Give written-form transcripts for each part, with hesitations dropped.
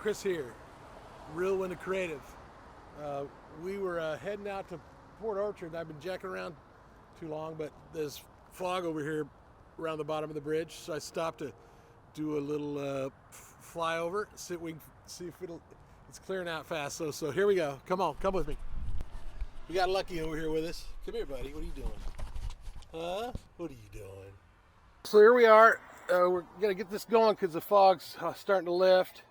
Chris here, Real Winter Creative. We were heading out to Port Orchard. I've been jacking around too long, but there's fog over here around the bottom of the bridge, so I stopped to do a little flyover, see if it's clearing out fast. So here we go. Come on, come with me. We got Lucky over here with us. Come here, buddy. What are you doing? Huh? What are you doing? So here we are. We're gonna get this going because the fog's starting to lift.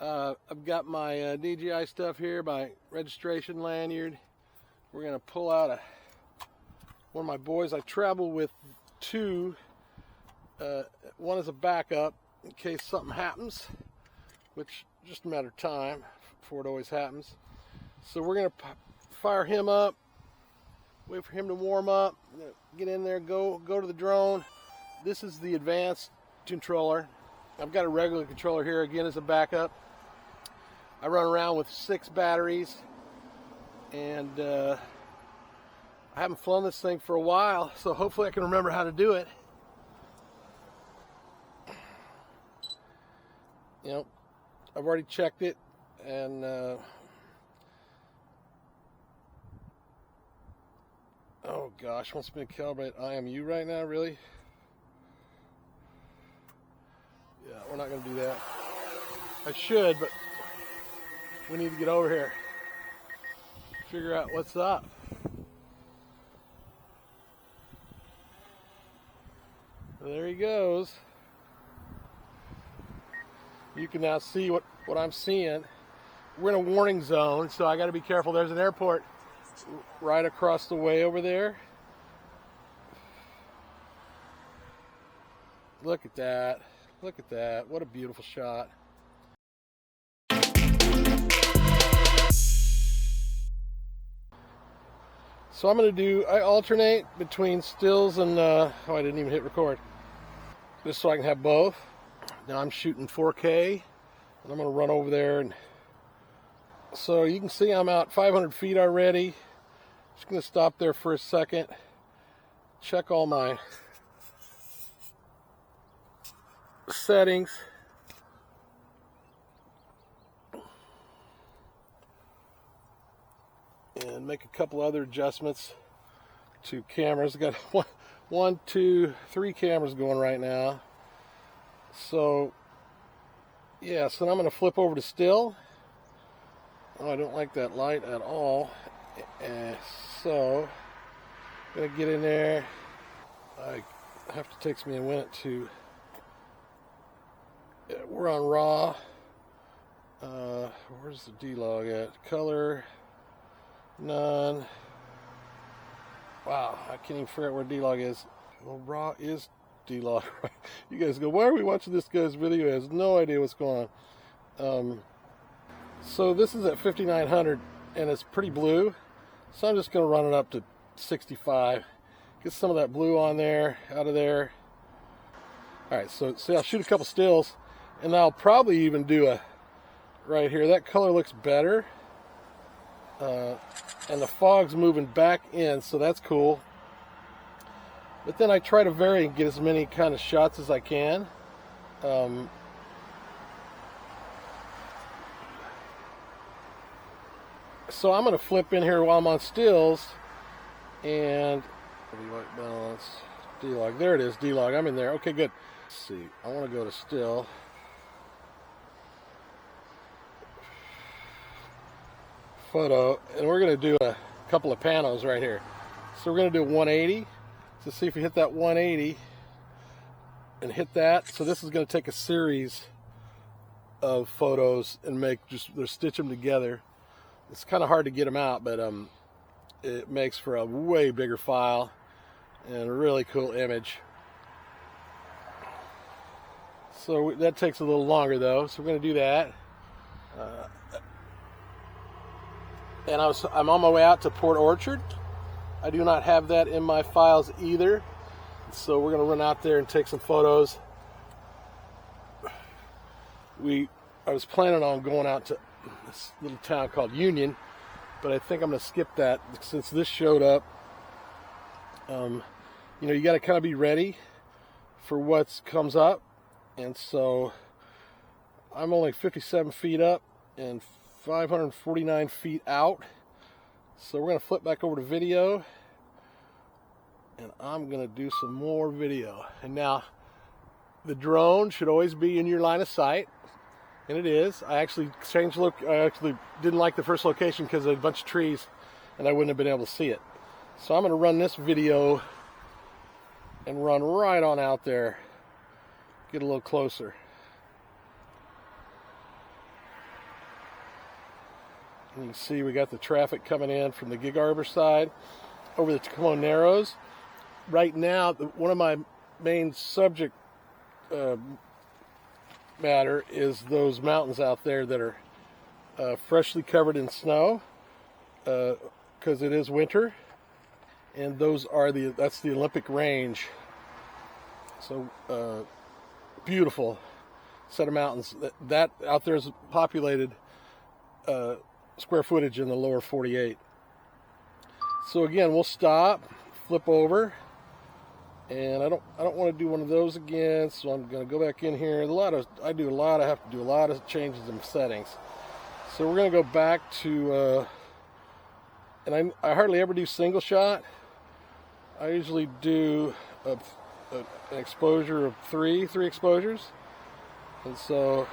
I've got my DJI stuff here, my registration lanyard. We're gonna pull out one of my boys. I travel with two. One is a backup in case something happens, which is just a matter of time before it always happens. So we're gonna fire him up, wait for him to warm up, get in there, go to the drone. This is the advanced controller. I've got a regular controller here again as a backup. I run around with 6 batteries, and I haven't flown this thing for a while, so hopefully I can remember how to do it. You know, I've already checked it, and oh gosh, wants me to calibrate IMU right now, really? Yeah, we're not going to do that. I should, but we need to get over here, figure out what's up. There he goes. You can now see what I'm seeing. We're in a warning zone, so I got to be careful. There's an airport right across the way over there. Look at that. Look at that. What a beautiful shot. So I alternate between stills and, oh, I didn't even hit record. Just so I can have both. Now I'm shooting 4K, and I'm going to run over there. And so you can see I'm out 500 feet already. Just going to stop there for a second, check all my settings. And make a couple other adjustments to cameras. Got one, two, 3 cameras going right now. So, yeah, so I'm going to flip over to still. Oh, I don't like that light at all. So, I'm going to get in there. Takes me a minute to. We're on raw. Where's the D-log at? Color. None. Wow, I can't even figure out where D-log is. Well, raw is D-log. You guys go, why are we watching this guy's video? He has no idea what's going on. So this is at 5900 and it's pretty blue. So I'm just going to run it up to 65. Get some of that blue on there, out of there. Alright, so I'll shoot a couple stills, and I'll probably even do a right here. That color looks better. And the fog's moving back in, so that's cool. But then I try to vary and get as many kind of shots as I can. So I'm going to flip in here while I'm on stills, and white balance, D-log. There it is, D-log. I'm in there. Okay, good. Let's see. I want to go to still. Photo, and we're going to do a couple of panos right here. So we're going to do 180. So see if we hit that 180 and hit that. So this is going to take a series of photos and stitch them together. It's kind of hard to get them out, but it makes for a way bigger file and a really cool image. So that takes a little longer though, so we're going to do that. And I'm on my way out to Port Orchard. I do not have that in my files either, so we're going to run out there and take some photos. I was planning on going out to this little town called Union, but I think I'm going to skip that since this showed up. You know, you got to kind of be ready for what comes up, and so I'm only 57 feet up and 549 feet out. So we're going to flip back over to video, and I'm going to do some more video. And now the drone should always be in your line of sight, and it is. I actually changed look. I actually didn't like the first location because of a bunch of trees, and I wouldn't have been able to see it. So I'm going to run this video and run right on out there, get a little closer. And you can see we got the traffic coming in from the Gig Harbor side over the Tacoma Narrows. Right now, one of my main subject matter is those mountains out there that are freshly covered in snow, because it is winter, and those are that's the Olympic Range. So beautiful set of mountains. That out there is populated square footage in the lower 48. So again, we'll stop, flip over, and I don't want to do one of those again, so I'm going to go back in here. I have to do a lot of changes in settings. So we're going to go back to, and I hardly ever do single shot. I usually do an exposure of three exposures. And so,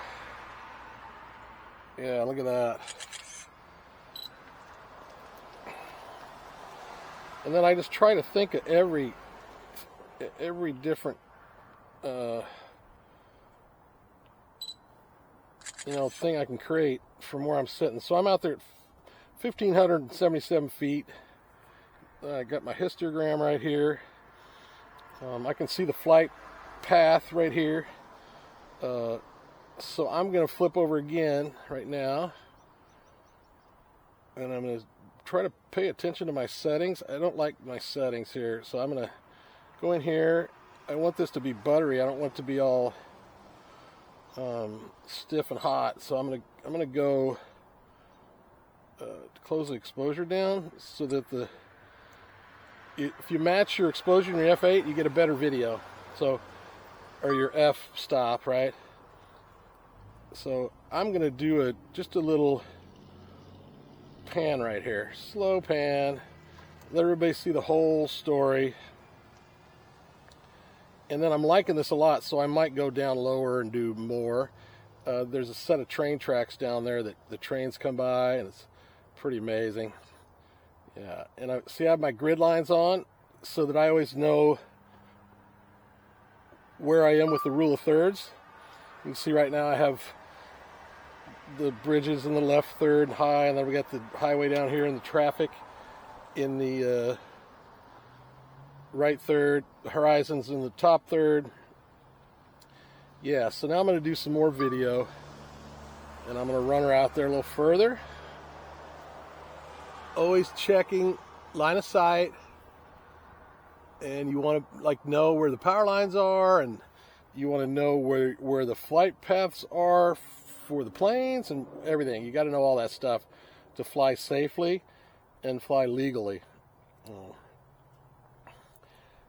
yeah, look at that. And then I just try to think of every different thing I can create from where I'm sitting. So I'm out there at 1,577 feet. I got my histogram right here. I can see the flight path right here. So I'm going to flip over again right now, and I'm going to try to pay attention to my settings. I don't like my settings here, so I'm going to go in here. I want this to be buttery. I don't want it to be all stiff and hot. So I'm going to go close the exposure down so that if you match your exposure in your f8, you get a better video. So, or your f stop, right? So I'm going to do just a little pan right here, slow pan, let everybody see the whole story. And then I'm liking this a lot, so I might go down lower and do more. There's a set of train tracks down there that the trains come by, and it's pretty amazing. Yeah, and I have my grid lines on so that I always know where I am with the rule of thirds. You can see right now I have the bridges in the left third high, and then we got the highway down here and the traffic in the right third, the horizons in the top third. Yeah, so now I'm going to do some more video, and I'm going to run her out there a little further. Always checking line of sight, and you want to know where the power lines are, and you want to know where the flight paths are for the planes and everything. You got to know all that stuff to fly safely and fly legally.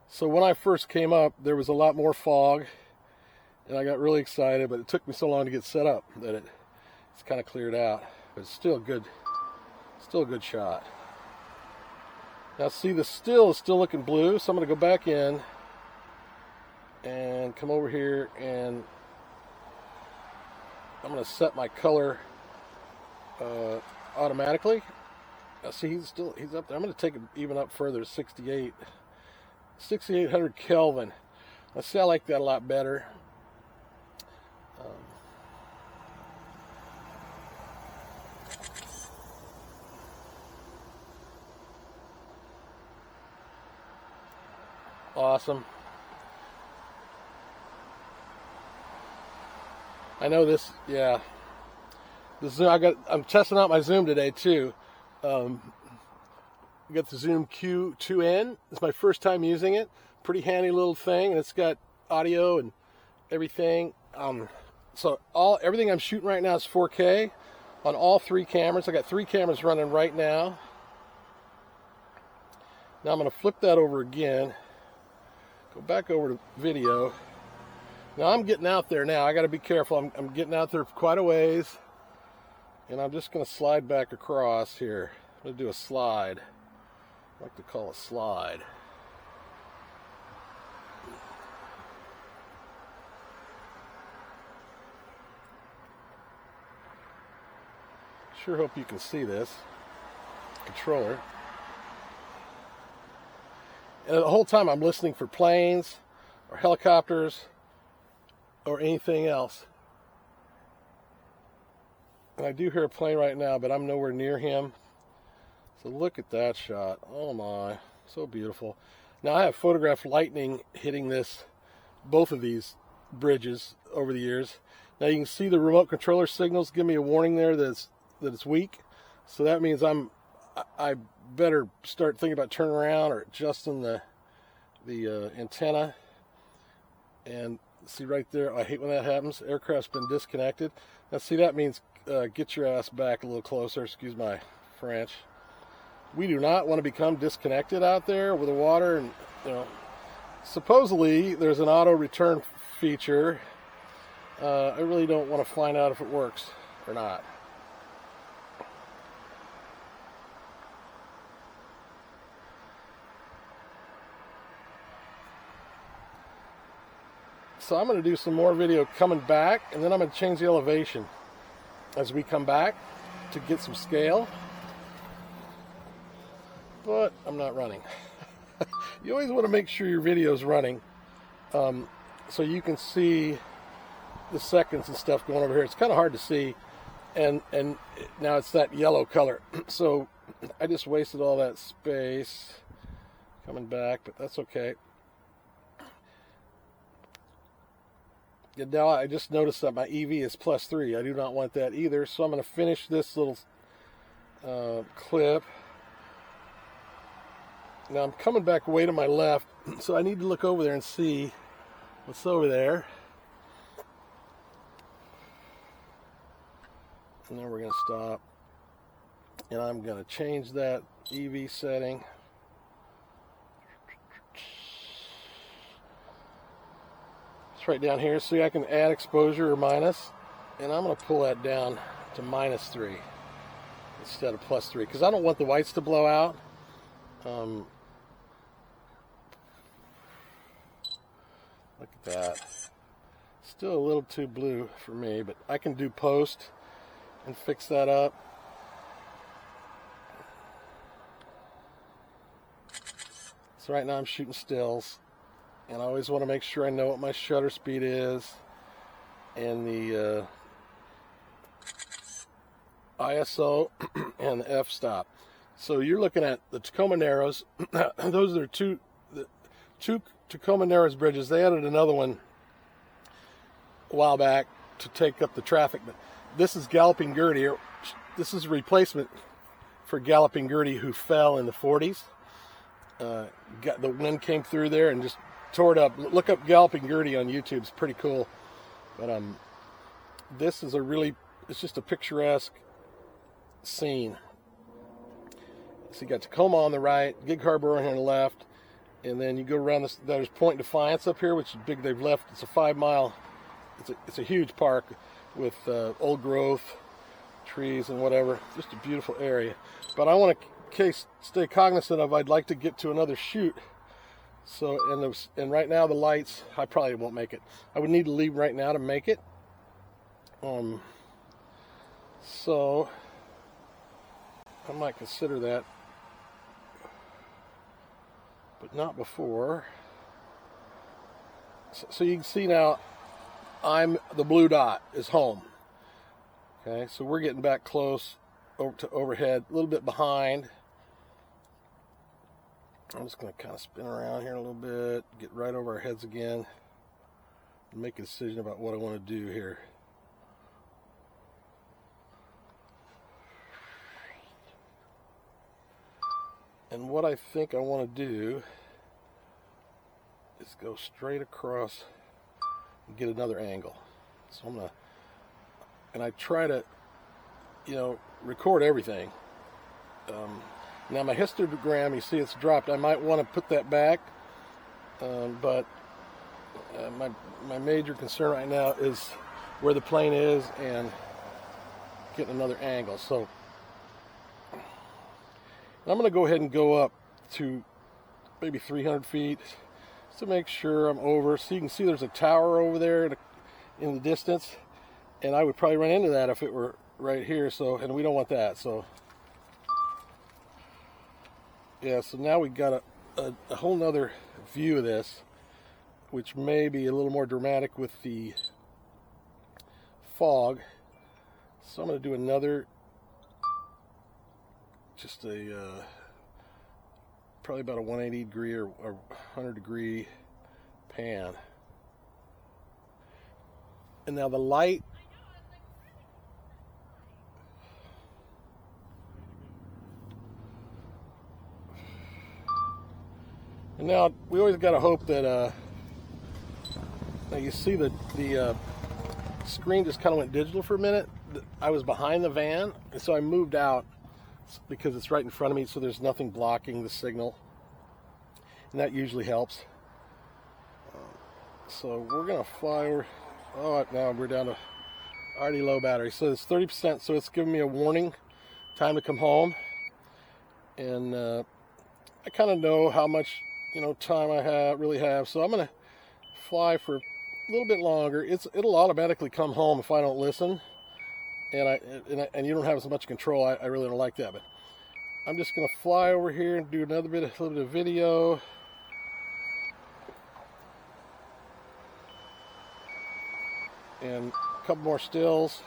So when I first came up, there was a lot more fog, and I got really excited, but it took me so long to get set up that it's kind of cleared out. But it's still good. Still a good shot. Now see, the still is still looking blue, so I'm going to go back in and come over here, and I'm going to set my color automatically. Now see, he's up there. I'm going to take it even up further to 6,800 Kelvin. Let's see, I like that a lot better. Awesome. I know this, yeah. The zoom, I'm testing out my zoom today too. I got the Zoom Q2N. It's my first time using it. Pretty handy little thing, and it's got audio and everything. So everything I'm shooting right now is 4K on all three cameras. I got three cameras running right now. Now I'm going to flip that over again. Go back over to video. Now I'm getting out there now. I got to be careful. I'm getting out there quite a ways. And I'm just going to slide back across here. I'm going to do a slide. I like to call a slide. Sure hope you can see this controller. And the whole time I'm listening for planes or helicopters or anything else. And I do hear a plane right now, but I'm nowhere near him. So look at that shot. Oh my, so beautiful. Now I have photographed lightning hitting both of these bridges over the years. Now you can see the remote controller signals give me a warning there that it's weak. So that means I better start thinking about turning around or adjusting the antenna. And see right there, I hate when that happens. Aircraft's been disconnected. Now see, that means get your ass back a little closer. Excuse my French. We do not want to become disconnected out there with the water. And supposedly there's an auto return feature. I really don't want to find out if it works or not. So I'm going to do some more video coming back, and then I'm going to change the elevation as we come back to get some scale. But I'm not running. You always want to make sure your video is running so you can see the seconds and stuff going over here. It's kind of hard to see, and now it's that yellow color. So I just wasted all that space coming back, but that's okay. And now I just noticed that my EV is +3. I do not want that either. So I'm going to finish this little clip. Now I'm coming back way to my left, so I need to look over there and see what's over there. And then we're going to stop. And I'm going to change that EV setting. Right down here, see, I can add exposure or minus, and I'm going to pull that down to -3 instead of +3 because I don't want the whites to blow out. Look at that. Still a little too blue for me, but I can do post and fix that up. So right now I'm shooting stills. And I always want to make sure I know what my shutter speed is and the ISO and the f-stop. So you're looking at the Tacoma Narrows. Those are two Tacoma Narrows bridges. They added another one a while back to take up the traffic. But this is Galloping Gertie. This is a replacement for Galloping Gertie, who fell in the 40s. The wind came through there and just tore it up. Look up Galloping Gertie on YouTube. It's pretty cool. But this is it's just a picturesque scene. So you got Tacoma on the right, Gig Harbor on the left, and then you go around this. There's Point Defiance up here, which is big. They've left. It's a 5-mile. It's a huge park with old growth, trees and whatever. Just a beautiful area. But I want to stay cognizant of. I'd like to get to another shoot. So, and right now the lights, I probably won't make it. I would need to leave right now to make it. So I might consider that, but not before. So you can see now, the blue dot is home. Okay, so we're getting back close over to overhead, a little bit behind. I'm just going to kind of spin around here a little bit, get right over our heads again, and make a decision about what I want to do here. And what I think I want to do is go straight across and get another angle. So I'm going to, and I try to, record everything. Now my histogram, you see it's dropped. I might want to put that back, but My major concern right now is where the plane is and getting another angle. So I'm going to go ahead and go up to maybe 300 feet just to make sure I'm over. So you can see there's a tower over there in the distance, and I would probably run into that if it were right here. So, and we don't want that. So yeah, so now we got a whole nother view of this, which may be a little more dramatic with the fog. So I'm going to do another, just a probably about a 180 degree or 100 degree pan. And now the light, and now we always got to hope that now you see the screen just kind of went digital for a minute. I was behind the van, and so I moved out because it's right in front of me, so there's nothing blocking the signal, and that usually helps. So we're gonna fly over. Oh, now we're down to already low battery, so it's 30%, so it's giving me a warning, time to come home. And I kind of know how much time I really have, so I'm gonna fly for a little bit longer. It'll automatically come home if I don't listen, and you don't have as much control. I really don't like that, but I'm just gonna fly over here and do a little bit of video. And a couple more stills.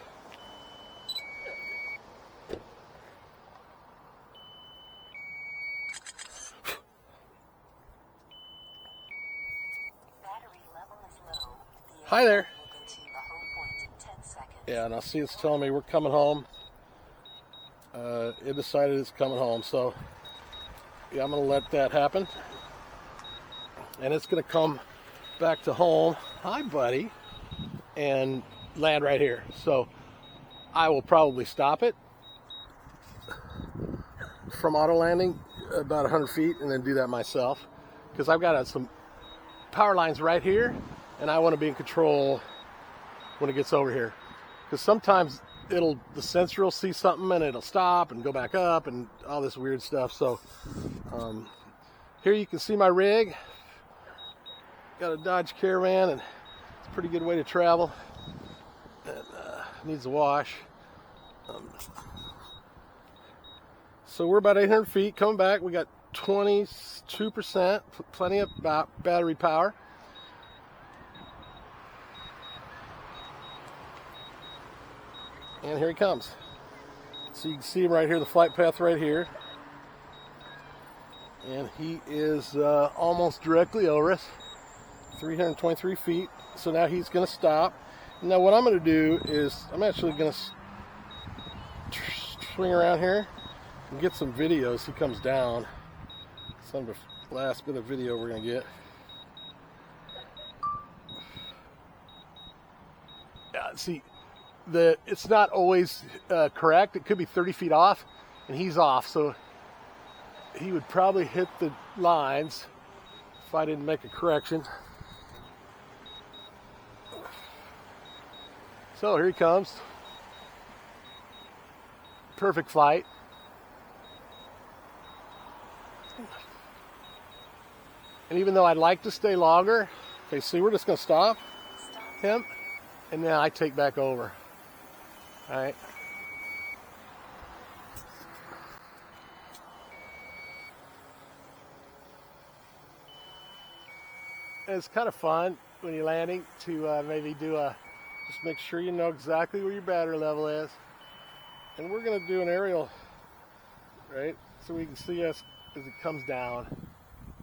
Hi there. Yeah, and I see it's telling me we're coming home. It decided it's coming home, so yeah, I'm gonna let that happen. And it's gonna come back to home. Hi, buddy. And land right here. So I will probably stop it from auto landing about 100 feet and then do that myself, because I've got some power lines right here, and I want to be in control when it gets over here, because sometimes the sensor will see something and it'll stop and go back up and all this weird stuff. So here you can see my rig. Got a Dodge Caravan, and it's a pretty good way to travel, and needs a wash. So we're about 800 feet coming back. We got 22%, plenty of battery power. And here he comes. So you can see him right here, the flight path right here. And he is almost directly over us, 323 feet. So now he's going to stop. Now what I'm going to do is I'm actually going to swing around here and get some videos. He comes down. Some of the last bit of video we're going to get. See, it's not always correct. It could be 30 feet off, and he's off. So he would probably hit the lines if I didn't make a correction. So here he comes. Perfect flight. And even though I'd like to stay longer, okay, see, we're just going to stop him, and then I take back over. All right. And it's kind of fun when you're landing to maybe do just make sure you know exactly where your battery level is. And we're going to do an aerial, right? So we can see us as it comes down,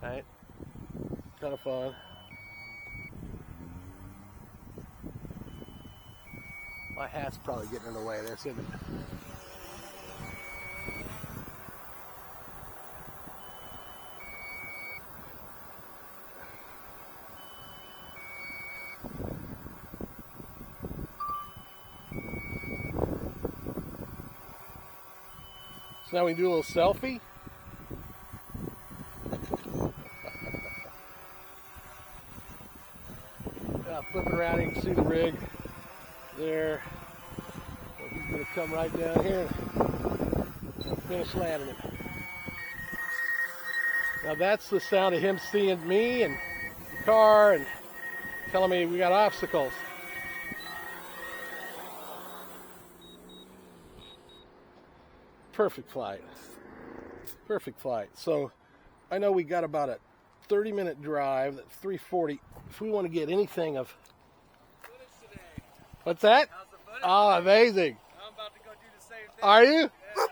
right? Kind of fun. My hat's probably getting in the way there, isn't it? So now we do a little selfie. flipping around. You can see the rig there. So he's going to come right down here and finish landing it. Now that's the sound of him seeing me and the car and telling me we got obstacles. Perfect flight. Perfect flight. So I know we got about a 30-minute drive at 340. If we want to get anything of... What's that? Oh, amazing. I'm about to go do the same thing. Are you?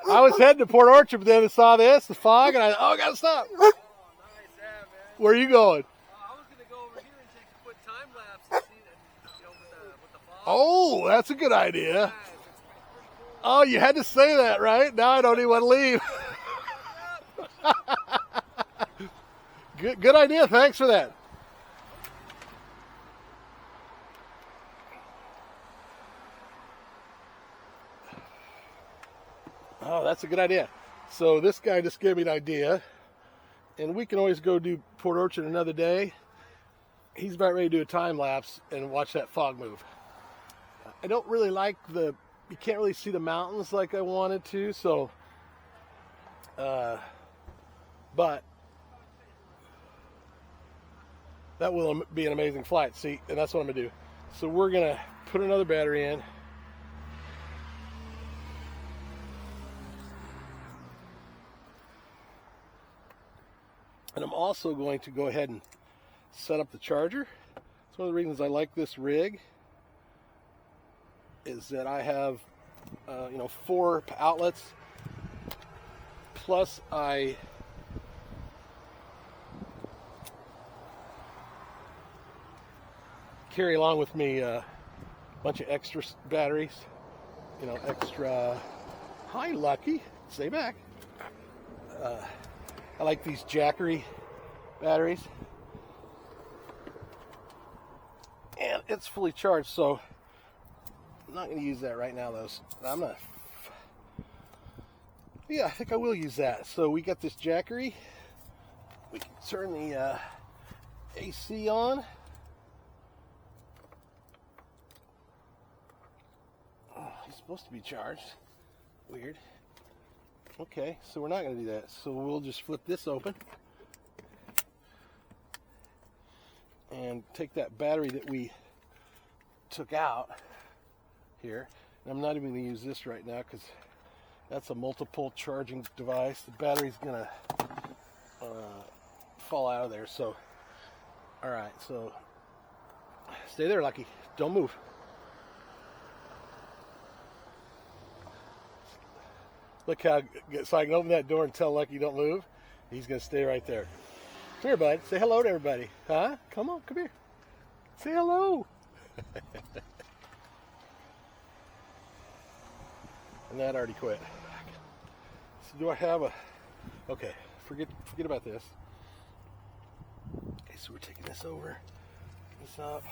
Yeah. I was heading to Port Orchard, but then I saw this, the fog, and I gotta stop. Oh, nice. Yeah, man. Where are you going? I was going to go over here and take a quick time lapse and see that, you know, with the fog. Oh, that's a good idea. Oh, you had to say that, right? Now I don't even want to leave. Good idea. Thanks for that. Oh, that's a good idea. So this guy just gave me an idea, and we can always go do Port Orchard another day. He's about ready to do a time lapse and watch that fog move. I don't really like you can't really see the mountains like I wanted to, so, but that will be an amazing flight. See, and that's what I'm gonna do. So we're gonna put another battery in. And I'm also going to go ahead and set up the charger. It's one of the reasons I like this rig is that I have, 4 outlets, plus I carry along with me a bunch of extra batteries, extra. Hi, Lucky. Stay back. I like these Jackery batteries, and it's fully charged, so I'm not going to use that right now, though. Yeah, I think I will use that. So we got this Jackery. We can turn the AC on. Oh, he's supposed to be charged. Weird. Okay, so we're not going to do that. So we'll just flip this open and take that battery that we took out here. And I'm not even going to use this right now because that's a multiple charging device. The battery's going to fall out of there. So, all right, so stay there, Lucky. Don't move. Look how, so I can open that door and tell Lucky don't move. He's going to stay right there. Come here, bud. Say hello to everybody. Huh? Come on, come here. Say hello. And that already quit. So do I have a... Okay, forget about this. Okay, so we're taking this over. This up.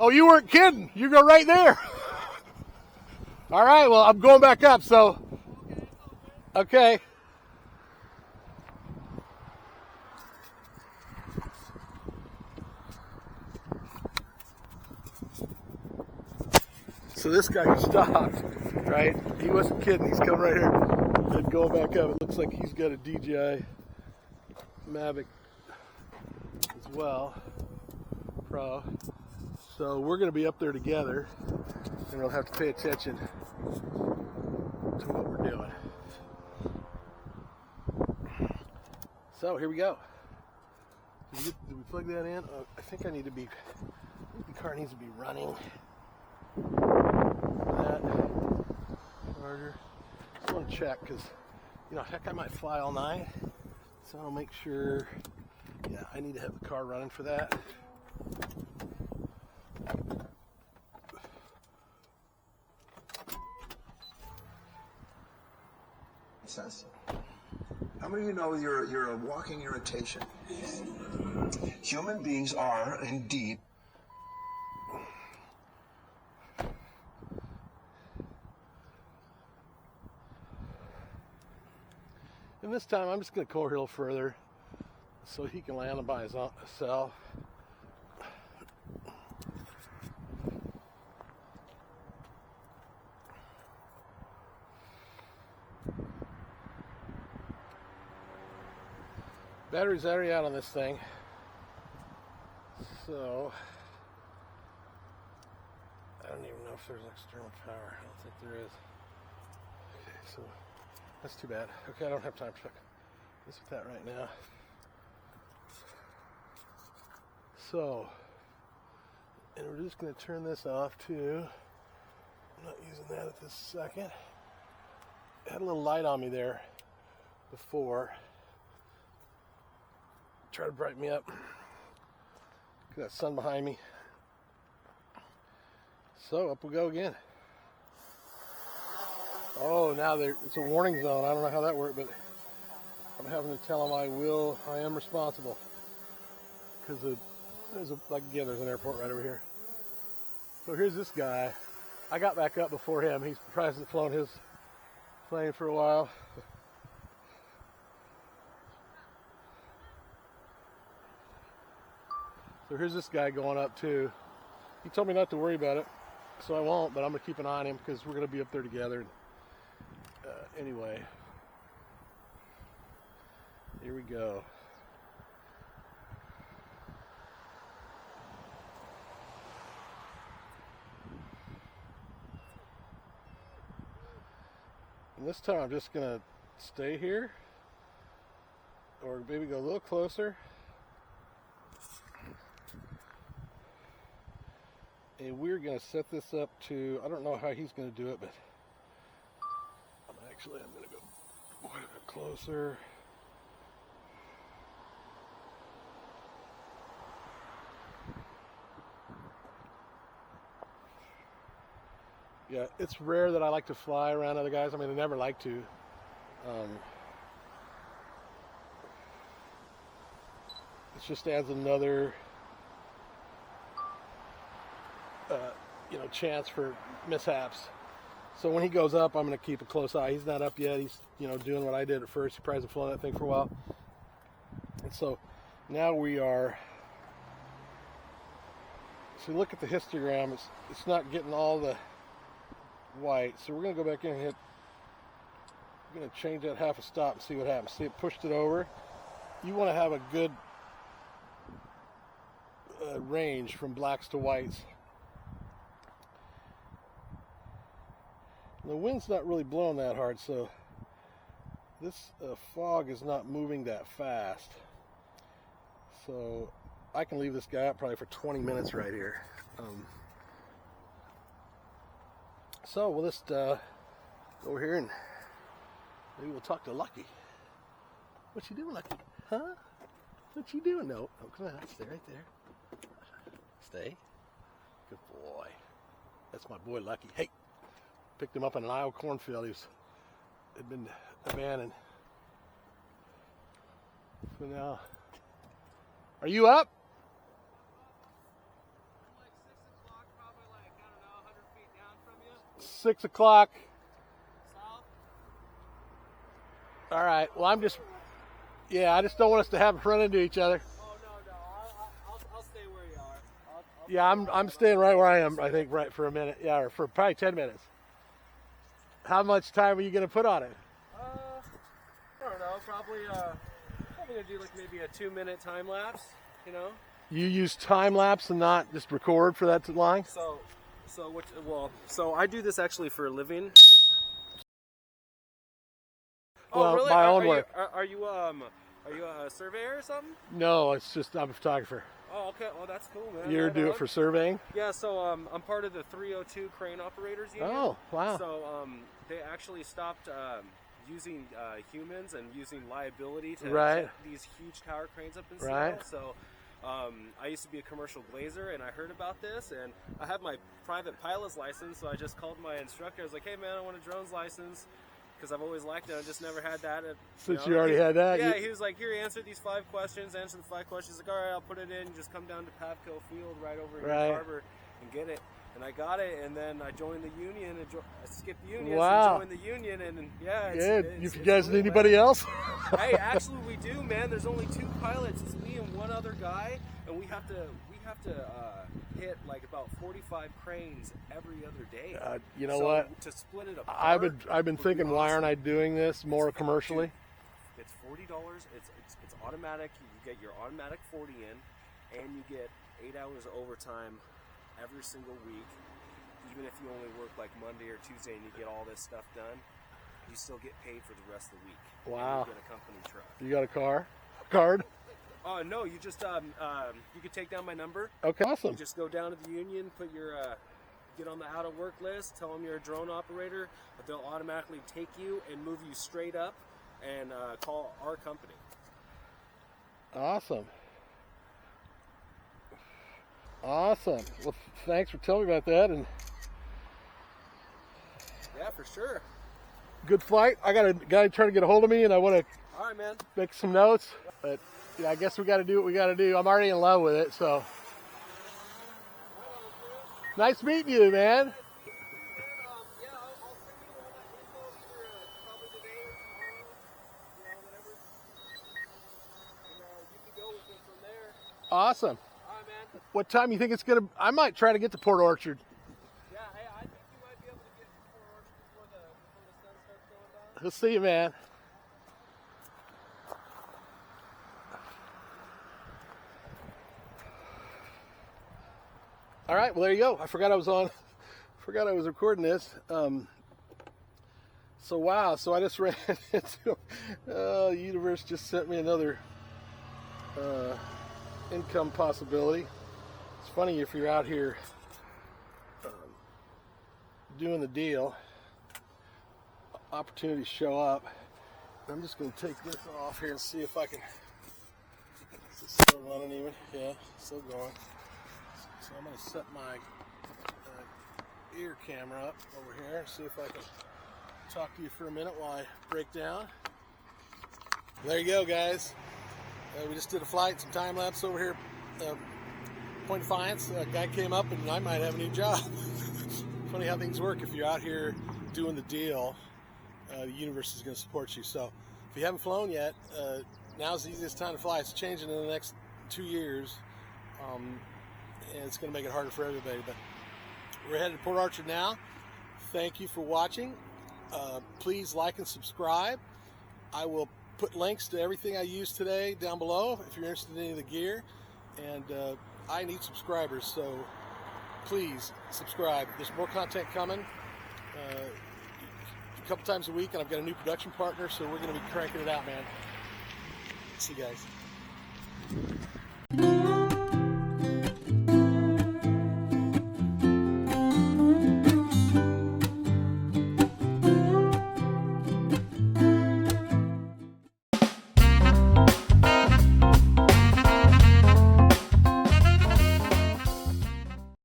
Oh, you weren't kidding. You go right there. All right, well, I'm going back up, so. Okay. So this guy who stopped, right? He wasn't kidding. He's coming right here and going back up. It looks like he's got a DJI Mavic as well, Pro. So we're going to be up there together, and we'll have to pay attention to what we're doing. So here we go. Did we plug that in? Oh, I think I need to be, the car needs to be running. That charger. Just want to check because, heck, I might fly all night. So I'll make sure, yeah, I need to have the car running for that. How many of you know you're a walking irritation? Human beings are indeed. And this time I'm just going to go here a little further so he can land by himself. Battery's already out on this thing, so I don't even know if there's external power. I don't think there is. Okay, so that's too bad. Okay, I don't have time to check this with that right now. So, and we're just going to turn this off too. I'm not using that at this second. It had a little light on me there before. Try to brighten me up. Look at that sun behind me. So up we go again. Oh, now it's a warning zone. I don't know how that worked, but I'm having to tell them I am responsible. Because there's an airport right over here. So here's this guy. I got back up before him. He's probably hasn't flown his plane for a while. So here's this guy going up too. He told me not to worry about it, so I won't, but I'm going to keep an eye on him because we're going to be up there together. Anyway, here we go. And this time I'm just going to stay here, or maybe go a little closer. And we're going to set this up to, I don't know how he's going to do it, but I'm going to go quite a bit closer. Yeah, it's rare that I like to fly around other guys. I mean, I never like to. It just adds another chance for mishaps. So when he goes up, I'm going to keep a close eye. He's not up yet. He's doing what I did at first. He probably hasn't flown that thing for a while. And so now we are. So look at the histogram. It's not getting all the white. So we're going to go back in and we're going to change that half a stop and see what happens. See, it pushed it over. You want to have a good range from blacks to whites. The wind's not really blowing that hard, so this fog is not moving that fast. So I can leave this guy up probably for 20 minutes right here. So we'll just go over here and maybe we'll talk to Lucky. What you doing, Lucky? Huh? What you doing? No, come on, stay right there. Stay. Good boy. That's my boy Lucky. Hey. Picked him up in an Iowa cornfield. Had been abandoned. So now, are you up? Like 6 o'clock, probably like, I don't know, 100 feet down from you. 6 o'clock. South? All right. Well, I just don't want us to have run into each other. Oh, no. I'll stay where you are. Yeah, I'm staying right where I am, I think, right for a minute. Yeah, or for probably 10 minutes. How much time are you going to put on it? I don't know. Probably going to do like maybe a 2-minute time lapse, You use time lapse and not just record for that line? So I do this actually for a living. Well, oh, really? my own work. Are you a surveyor or something? No, it's just I'm a photographer. Oh, okay. Well, that's cool, man. You do it for surveying? Yeah, so I'm part of the 302 Crane Operators Union. Oh, wow. So they actually stopped using humans and using liability to set these huge tower cranes up in Seattle. Right. So I used to be a commercial glazer, and I heard about this, and I have my private pilot's license, so I just called my instructor. I was like, hey, man, I want a drones license. Because I've always liked it, I just never had that. Since you already had that? Yeah, he was like, here, answer these 5 questions, answer the 5 questions. He's like, all right, I'll put it in. Just come down to Pavco Field right over in Ann Arbor and get it. And I got it, and then I joined the union. I skipped unions and joined the union, and yeah. You guys need anybody else? Hey, actually, we do, man. There's only 2 pilots. It's me and one other guy, and we have to hit like about 45 cranes every other day. You know so what? To split it apart. I've been thinking, awesome. why aren't I doing this more commercially? It's $40. It's automatic. You get your automatic 40 in, and you get 8 hours of overtime every single week. Even if you only work like Monday or Tuesday and you get all this stuff done, you still get paid for the rest of the week. Wow. And you get a company truck. You got a card? Oh no, you just you can take down my number. Okay, awesome. You just go down to the union, put your get on the out of work list, tell them you're a drone operator, but they'll automatically take you and move you straight up and call our company. Awesome. Awesome. Well, thanks for telling me about that, and Yeah, for sure. good flight. I got a guy trying to get a hold of me, and I want to All right, man. make some notes, but yeah, I guess we got to do what we got to do. I'm already in love with it, so. Nice meeting you, man. Yeah, I'll send you all that info either probably today or tomorrow, whatever. And you can go with it from there. Awesome. All right, man. What time you think it's gonna? I might try to get to Port Orchard. Yeah, hey, I think you might be able to get to Port Orchard before the sun starts going down. We'll see you, man. All right, well there you go. I forgot I was recording this. So wow, so I just ran into the universe just sent me another income possibility. It's funny if you're out here doing the deal, opportunities show up. I'm just going to take this off here and see if I can. Is it still running even? Yeah, still going. So I'm going to set my ear camera up over here and see if I can talk to you for a minute while I break down. There you go, guys. We just did a flight, some time lapse over here. Point Defiance. A guy came up and I might have a new job. Funny how things work. If you're out here doing the deal, the universe is going to support you. So if you haven't flown yet, now's the easiest time to fly. It's changing in the next 2 years. And it's going to make it harder for everybody. But we're headed to Port Orchard now. Thank you for watching. Please like and subscribe. I will put links to everything I used today down below if you're interested in any of the gear. And I need subscribers, so please subscribe. There's more content coming a couple times a week, and I've got a new production partner, so we're going to be cranking it out, man. See you guys.